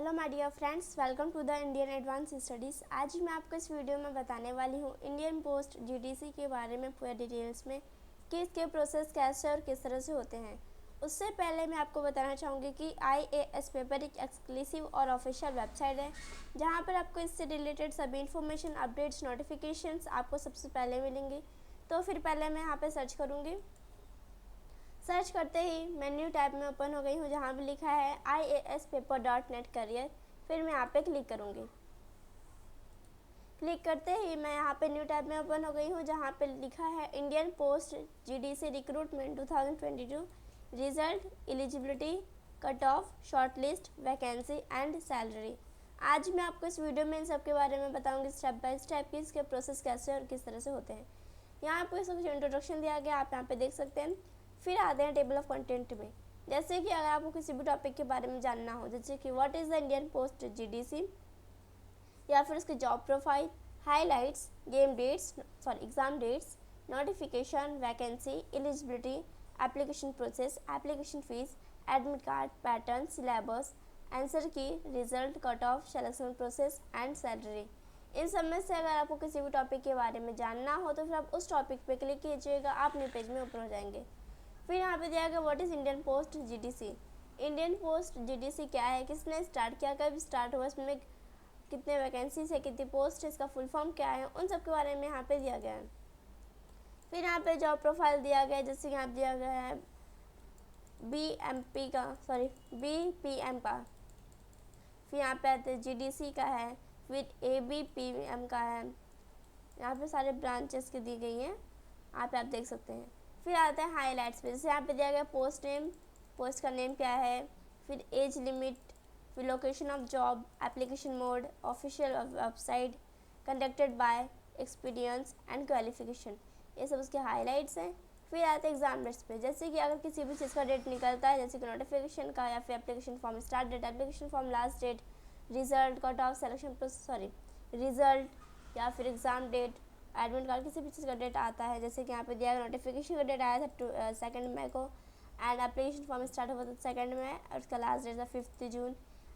Hello my dear friends, welcome to the Indian advance studies. आज मैं आपको इस वीडियो में बताने वाली हूँ इंडियन पोस्ट जीडीसी के बारे में पूरे डिटेल्स में कि इसके प्रोसेस कैसे और किस तरह से होते हैं। उससे पहले मैं आपको बताना चाहूँगी कि IAS पेपर एक एक्सक्लूसिव और ऑफिशियल वेबसाइट है जहाँ पर आपको इससे रिलेटेड सभी इन्फॉर्मेशन, अपडेट्स, नोटिफिकेशंस आपको सबसे पहले मिलेंगी। तो फिर पहले मैं यहाँ पर सर्च करूँगी। सर्च करते ही मैं न्यू टैब में ओपन हो गई हूँ जहाँ पे लिखा है IASpaper.net करियर। फिर मैं यहाँ पे क्लिक करूँगी। क्लिक करते ही मैं यहाँ पे न्यू टैब में ओपन हो गई हूँ जहाँ पे लिखा है Indian post GDC recruitment 2022 result, eligibility, cut off, short list, vacancy and salary. आज मैं आपको इस वीडियो में इन सब के बारे में बताऊँगी स्टेप बाय स्टेप कि इसके प्रोसेस कैसे और किस तरह से होते हैं। यहाँ पर कुछ इंट्रोडक्शन दिया गया, आप यहाँ पे देख सकते हैं। फिर आते हैं टेबल ऑफ कंटेंट में। जैसे कि अगर आपको किसी भी टॉपिक के बारे में जानना हो, जैसे कि what is the Indian post GDC, या फिर उसकी job profile, highlights, exam dates, notification, vacancy, eligibility, application process, application fees, admit card, pattern, syllabus, answer key, result, cut off, selection process and salary. इन सब में से अगर आपको किसी भी टॉपिक के बारे में जानना हो तो फिर आप उस टॉपिक पे क्लिक कीजिएगा, आप न्यू पेज में ओपन हो जाएंगे। फिर यहाँ पे दिया गया what is Indian post GDC. Indian post GDC क्या है, किसने स्टार्ट किया, कब स्टार्ट हुआ, इसमें कितने वैकेंसीज है, कितनी पोस्ट है, इसका फुल फॉर्म क्या है, उन सब के बारे में यहाँ पे दिया गया है। फिर यहाँ पे जॉब प्रोफाइल दिया गया है, जैसे यहाँ पे दिया गया है BPM का। फिर यहाँ पे आते हैं जीडीसी का है, फिर ABPM का है। यहाँ पे सारे ब्रांचेस की दी गई हैं, आप देख सकते हैं। फिर आता है हाईलाइट्स पे, जैसे यहाँ पे दिया गया पोस्ट नेम, पोस्ट का नेम क्या है, फिर एज लिमिट, फिर location of job, application mode, official website, conducted by, experience and qualification, ये सब उसके हाईलाइट्स हैं। फिर आते हैं एग्जाम डेट्स पे, जैसे कि अगर किसी भी चीज़ का डेट निकलता है, जैसे कि नोटिफिकेशन का, या फिर application form start date, application form last date, result, cut off, selection result, या फिर एग्ज़ाम डेट, एडमिट कार्ड, किसी भी चीज़ का डेट आता है। जैसे कि यहाँ पे दिया गया नोटिफिकेशन का डेट आया था 2 मई को, एंड एप्लीकेशन फॉर्म स्टार्ट हुआ था 2 मई और उसका लास्ट डेट था 5 जून।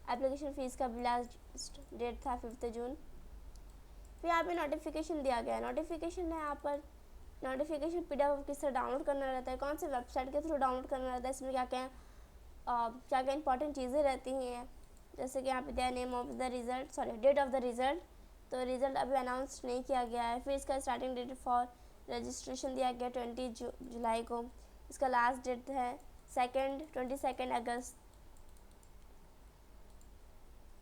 एप्लीकेशन फ़ीस का भी लास्ट डेट था 5 जून। फिर यहाँ पे नोटिफिकेशन दिया गया है, नोटिफिकेशन है यहाँ पर नोटिफिकेशन PDF किस तरह डाउनलोड करना रहता है, कौन से वेबसाइट के थ्रू डाउनलोड करना रहता है, इसमें क्या क्या इंपॉर्टेंट चीज़ें रहती हैं। जैसे कि यहाँ पे दिया name of the result, date of the result, तो रिज़ल्ट अभी अनाउंस नहीं किया गया है। फिर इसका स्टार्टिंग डेट फॉर रजिस्ट्रेशन दिया गया 20 जुलाई को, इसका लास्ट डेट है 22 अगस्त।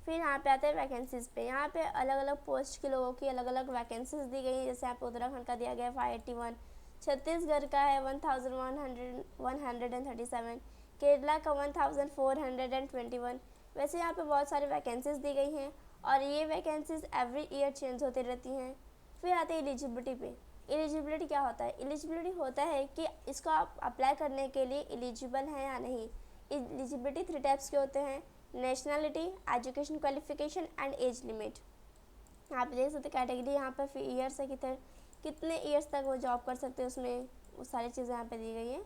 फिर यहाँ पे आते हैं वैकेंसीज़ पे, यहाँ पे अलग अलग पोस्ट के लोगों की अलग अलग वैकेंसीज दी गई हैं। जैसे यहाँ पे उत्तराखंड का दिया गया है 581, छत्तीसगढ़ का है 1137, केरला का 1421। वैसे यहाँ पे बहुत सारी वैकेंसीज दी गई हैं और ये वैकेंसीज एवरी ईयर चेंज होती रहती हैं। फिर आते हैं एलिजिबिलिटी पे। एलिजिबिलिटी क्या होता है, एलिजिबिलिटी होता है कि इसको आप अप्लाई करने के लिए एलिजिबल हैं या नहीं। एलिजिबिलिटी 3 टाइप्स के होते हैं, nationality, education qualification and age limit. आप देख सकते कैटेगरी यहाँ पर, फिर ईयर्स है कितने ईयर्स तक वो जॉब कर सकते हैं, उसमें वो सारी चीज़ें यहाँ पे दी गई हैं।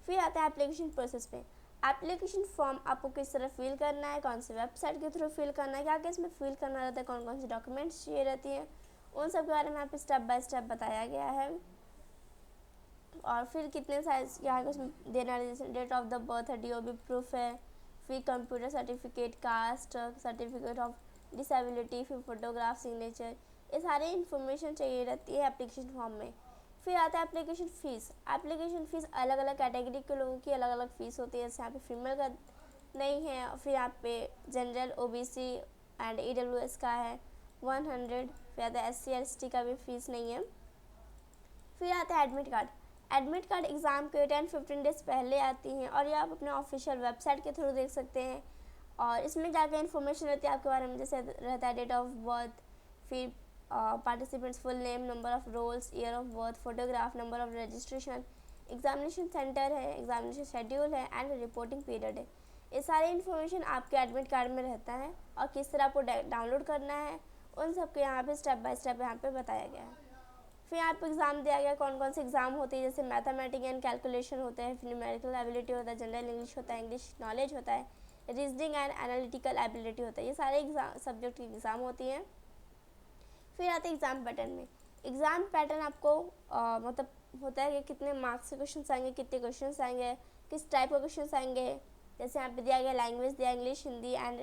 फिर आता है एप्लीकेशन प्रोसेस पे। एप्लीकेशन फॉर्म आपको किस तरह फिल करना है, कौन से वेबसाइट के थ्रू फिल करना है, क्या क्या इसमें फिल करना रहता है, कौन कौन सी डॉक्यूमेंट्स चाहिए रहती हैं, उन सब के बारे में यहाँ पे स्टेप बाय स्टेप बताया गया है। और फिर कितने साइज यहाँ पे उसमें देना है, जैसे डेट ऑफ द बर्थ है, DOB प्रूफ है, फिर computer certificate, caste certificate of disability, फिर फोटोग्राफ, सिग्नेचर, ये सारी इन्फॉर्मेशन चाहिए रहती है एप्लीकेशन फॉर्म में। फिर आता है एप्लीकेशन फ़ीस। एप्लीकेशन फ़ीस अलग अलग कैटेगरी के लोगों की अलग अलग फ़ीस होती है। जैसे यहाँ पे फीमेल का नहीं है, फिर यहाँ पे जनरल, OBC एंड EWS का है 100। फिर आता है SC ST का भी फ़ीस नहीं है। फिर आता है admit card. Admit card exam के 10-15 डेज़ पहले आती हैं और ये आप अपने ऑफिशियल वेबसाइट के थ्रू देख सकते हैं। और इसमें क्या क्या इन्फॉर्मेशन रहती है आपके बारे में, जैसे रहता है डेट ऑफ बर्थ, फिर participants full name, number of rolls, year of birth, photograph, number of registration, examination centre है, एग्जामिनेशन शेड्यूल है एंड रिपोर्टिंग पीरियड है। ये सारी इन्फॉर्मेशन आपके एडमिट कार्ड में रहता है और किस तरह आपको डाउनलोड करना है, उन सबके यहाँ पे स्टेप बाय स्टेप यहाँ पे बताया गया है। फिर यहाँ पे एग्ज़ाम दिया गया, कौन कौन से एग्ज़ाम होते हैं, जैसे मैथमेटिक्स एंड कैलकुलेशन होते हैं, फिर न्यूमेरिकल एबिलिटी होता है, जनरल इंग्लिश होता है, इंग्लिश नॉलेज होता है, रीजनिंग एंड एनालिटिकल एबिलिटी होता है। ये सारे एग्जाम सब्जेक्ट की एग्ज़ाम होती हैं। फिर आते हैं एग्ज़ाम पैटर्न में। एग्ज़ाम पैटर्न आपको मतलब होता है कि कितने मार्क्स के क्वेश्चन आएंगे, कितने क्वेश्चन आएंगे, किस टाइप के क्वेश्चन आएंगे। जैसे यहाँ पे दिया गया लैंग्वेज दिया, English, Hindi and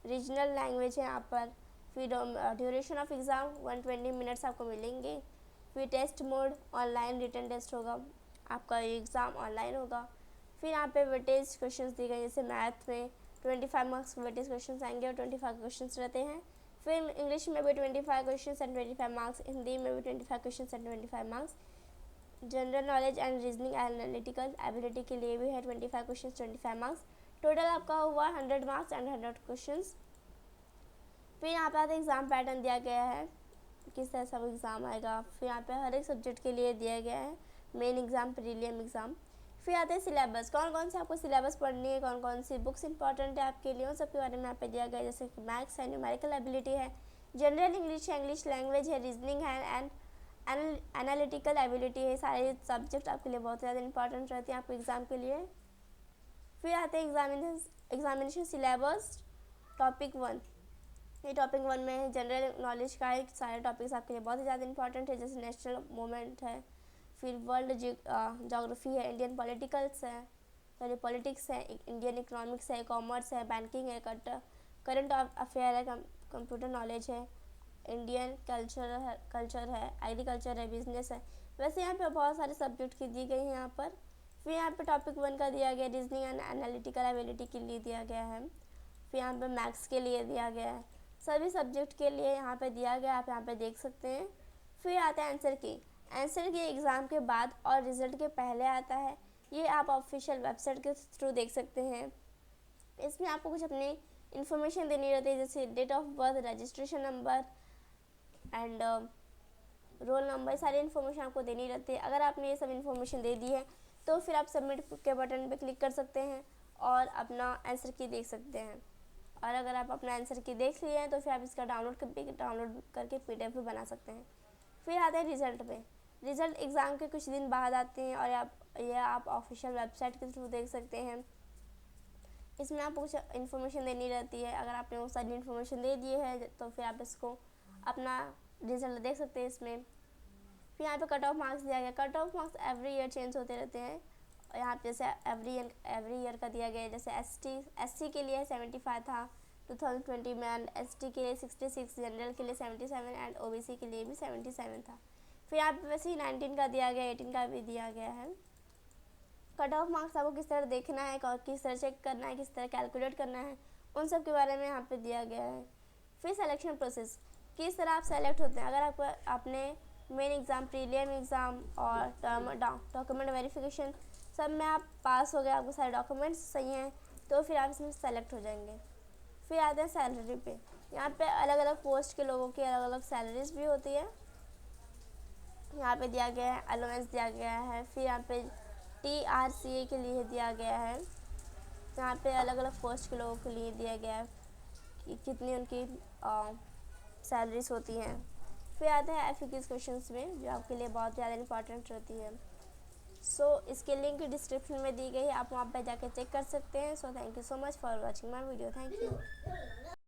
regional language है यहाँ पर। फिर ड्यूरेशन ऑफ एग्ज़ाम 120 मिनट्स आपको मिलेंगे। फिर test mode online written test होगा, आपका एग्ज़ाम ऑनलाइन होगा। फिर यहाँ पे वेटेज क्वेश्चंस दिए गए, जैसे मैथ में 25 मार्क्स वेटेज क्वेश्चंस आएंगे और 25 क्वेश्चंस रहते हैं। फिर इंग्लिश में भी 25 क्वेश्चंस एंड 25 मार्क्स, हिंदी में भी 25 questions and 25 marks. General knowledge and reasoning analytical ability के लिए भी है 25 क्वेश्चंस 25 मार्क्स। टोटल आपका हुआ 100 मार्क्स एंड 100 क्वेश्चंस। फिर यहाँ पे एग्ज़ाम पैटर्न दिया गया है, किस तरह से एग्ज़ाम आएगा। फिर यहाँ पे हर एक सब्जेक्ट के लिए दिया गया है मेन एग्ज़ाम, प्रीलियम एग्ज़ाम। फिर आते हैं सिलेबस, कौन कौन से आपको सिलेबस पढ़नी है, कौन कौन सी बुक्स इंपॉर्टेंट है आपके लिए, उन सब के बारे में यहाँ पे दिया गया है। जैसे कि मैथ्स है, न्यूमेरिकल एबिलिटी है, जनरल इंग्लिश है, इंग्लिश लैंग्वेज है, रीजनिंग है एंड एनालिटिकल एबिलिटी है। सारे सब्जेक्ट आपके लिए बहुत ज़्यादा इंपॉर्टेंट रहते हैं आपके एग्ज़ाम के लिए। फिर आते हैं एग्जामिनेशन सिलेबस टॉपिक 1। ये टॉपिक 1 में जनरल नॉलेज का है, सारे टॉपिक्स आपके लिए बहुत ही ज़्यादा इंपॉर्टेंट है। जैसे नेशनल मूवमेंट है, फिर वर्ल्ड जोग्राफी है, इंडियन पॉलिटिकल्स है, सॉरी पॉलिटिक्स है, इंडियन इकोनॉमिक्स है, कॉमर्स है, बैंकिंग है, करंट अफेयर है, कंप्यूटर नॉलेज है, इंडियन कल्चर है, एग्रीकल्चर है, बिजनेस है। वैसे यहाँ पे बहुत सारे सब्जेक्ट की दी गई हैं यहाँ पर। फिर यहाँ पे टॉपिक 1 का दिया गया रीजनिंग एंड एनालिटिकल एबिलिटी के लिए दिया गया है। फिर यहाँ पे मैथ्स के लिए दिया गया है, सभी सब्जेक्ट के लिए यहाँ पे दिया गया, आप यहाँ पे देख सकते हैं। फिर आता है आंसर की। आंसर की एग्ज़ाम के बाद और रिज़ल्ट के पहले आता है, ये आप ऑफिशियल वेबसाइट के थ्रू देख सकते हैं। इसमें आपको कुछ अपनी इन्फॉर्मेशन देनी रहती है, जैसे date of birth, registration number and roll number, सारी इन्फॉर्मेशन आपको देनी रहती है। अगर आपने ये सब इन्फॉर्मेशन दे दी है तो फिर आप सबमिट के बटन पे क्लिक कर सकते हैं और अपना आंसर की देख सकते हैं। और अगर आप अपना आंसर की देख लिए हैं तो फिर आप इसका डाउनलोड करके PDF भी बना सकते हैं। फिर आते हैं रिज़ल्ट पे। रिज़ल्ट एग्ज़ाम के कुछ दिन बाद आते हैं और आप ऑफिशियल वेबसाइट के थ्रू देख सकते हैं। इसमें आपको कुछ इन्फॉर्मेशन देनी रहती है। अगर आपने वो सारी इन्फॉर्मेशन दे दी है तो फिर आप इसको अपना रिज़ल्ट देख सकते हैं इसमें। फिर यहाँ पे कट ऑफ मार्क्स दिया गया। Cut off marks every year change होते रहते हैं। और यहाँ पे जैसे एवरी ईयर का दिया गया है, जैसे SC के लिए 75 था 2020 में, एंड ST के लिए 66, जनरल के लिए 77 एंड OBC के लिए भी 77 था। फिर यहाँ पे वैसे ही 19 का दिया गया, 18 का भी दिया गया है। कट ऑफ मार्क्स आपको किस तरह देखना है और किस तरह चेक करना है, किस तरह कैलकुलेट करना है, उन सब के बारे में यहाँ पे दिया गया है। फिर सिलेक्शन प्रोसेस, किस तरह आप सेलेक्ट होते हैं। अगर आपने मेन एग्ज़ाम, प्रीलियम एग्ज़ाम और डॉक्यूमेंट वेरिफिकेशन सब में आप पास हो गए, आपके सारे डॉक्यूमेंट्स सही हैं, तो फिर आप इसमें सेलेक्ट हो जाएंगे। फिर आते हैं सैलरी पे। यहाँ पे अलग अलग पोस्ट के लोगों की अलग अलग सैलरीज भी होती है। यहाँ पे दिया गया है, अलाउंस दिया गया है। फिर यहाँ पे TRCA के लिए दिया गया है। यहाँ पे अलग अलग पोस्ट के लोगों के लिए दिया गया है कि कितनी उनकी सैलरीज होती हैं। फिर आते हैं FAQs क्वेश्चंस में, जो आपके लिए बहुत ज़्यादा इंपॉर्टेंट रहती है। इसके लिंक डिस्क्रिप्शन में दी गई है, आप वहाँ पे जाके चेक कर सकते हैं। Thank you so much for watching my video. Thank you.